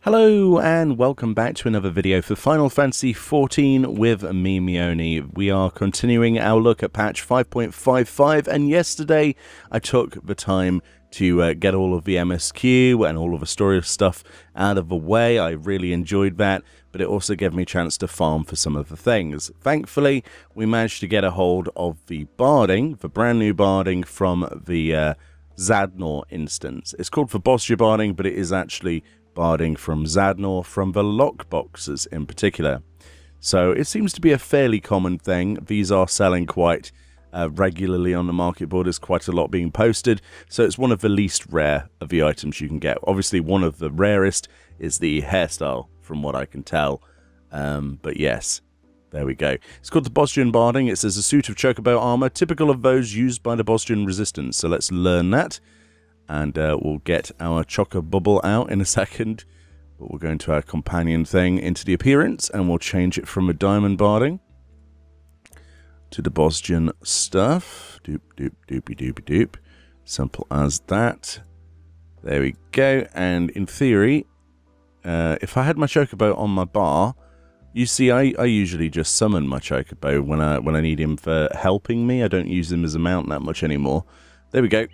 Hello and welcome back to another video for Final Fantasy XIV with me, Meoni. We are continuing our look at patch 5.55, and yesterday I took the time to get all of the MSQ and all of the story stuff out of the way. I really enjoyed that, but it also gave me a chance to farm for some of the things. Thankfully, we managed to get a hold of the Barding, the brand new Barding from the Zadnor instance. It's called for Bozjan Barding, but it is actually Barding from Zadnor, from the lockboxes in particular. So it seems to be a fairly common thing. These are selling quite regularly on the market board. There's quite a lot being posted, so it's one of the least rare of the items you can get. Obviously one of the rarest is the hairstyle from what I can tell, but yes, there we go. It's called the Bozjan Barding. It says a suit of chocobo armor typical of those used by the Bozjan resistance. So let's learn that. And we'll get our Choco Bubble out in a second. But we'll go into our companion thing, into the appearance, and we'll change it from a Diamond Barding to the Bozjan stuff. Doop, doop, doopy, doopy, doop. Simple as that. There we go. And in theory, if I had my Chocobo on my bar, you see, I usually just summon my Chocobo when I need him for helping me. I don't use him as a mount that much anymore. There we go.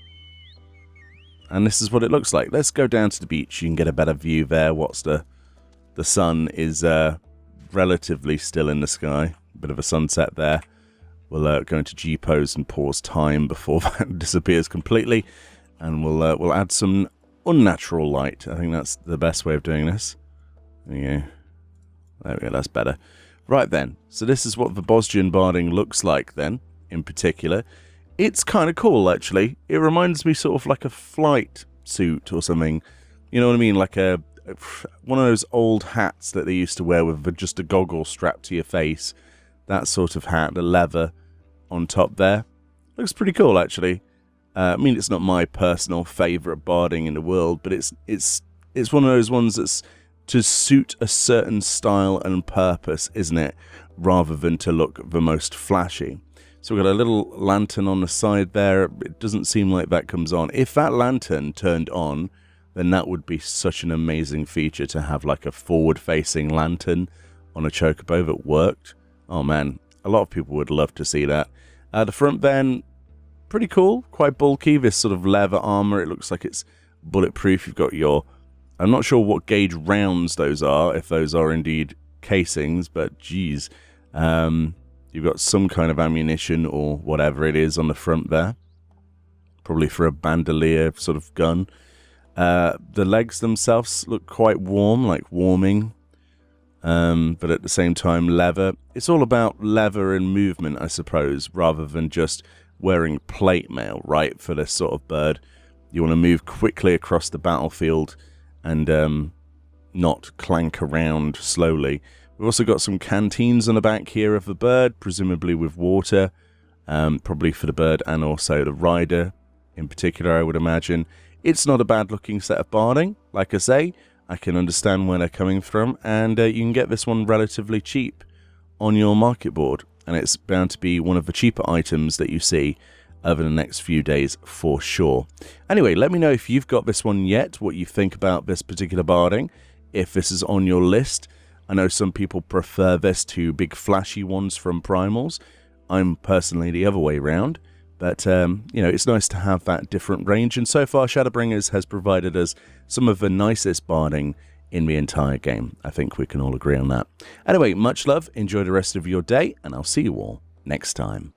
And this is what it looks like. Let's go down to the beach. You can get a better view there. The sun is relatively still in the sky. A bit of a sunset there. We'll go into G pose and pause time before that disappears completely. And we'll add some unnatural light. I think that's the best way of doing this. There we go. There we go. That's better. Right then. So this is what the Bozjan Barding looks like then, in particular. It's kind of cool, actually. It reminds me sort of like a flight suit or something. You know what I mean? Like one of those old hats that they used to wear with just a goggle strapped to your face. That sort of hat, the leather on top there. Looks pretty cool, actually. I mean, it's not my personal favourite barding in the world, but it's one of those ones that's to suit a certain style and purpose, isn't it? Rather than to look the most flashy. So we've got a little lantern on the side there. It doesn't seem like that comes on. If that lantern turned on, then that would be such an amazing feature to have like a forward-facing lantern on a Chocobo that worked. Oh man, a lot of people would love to see that. The front then, pretty cool, quite bulky. This sort of leather armor, it looks like it's bulletproof. You've got your, I'm not sure what gauge rounds those are, if those are indeed casings, but geez. You've got some kind of ammunition or whatever it is on the front there. Probably for a bandolier sort of gun. The legs themselves look quite warm, like warming. But at the same time, leather. It's all about leather and movement, I suppose, rather than just wearing plate mail, right? For this sort of bird. You want to move quickly across the battlefield and not clank around slowly. We've also got some canteens on the back here of the bird, presumably with water, probably for the bird and also the rider in particular, I would imagine. It's not a bad looking set of barding, like I say. I can understand where they're coming from, and you can get this one relatively cheap on your market board, and it's bound to be one of the cheaper items that you see over the next few days for sure. Anyway, let me know if you've got this one yet, what you think about this particular barding, if this is on your list. I know some people prefer this to big flashy ones from Primals. I'm personally the other way around. But, you know, it's nice to have that different range. And so far, Shadowbringers has provided us some of the nicest barding in the entire game. I think we can all agree on that. Anyway, much love. Enjoy the rest of your day. And I'll see you all next time.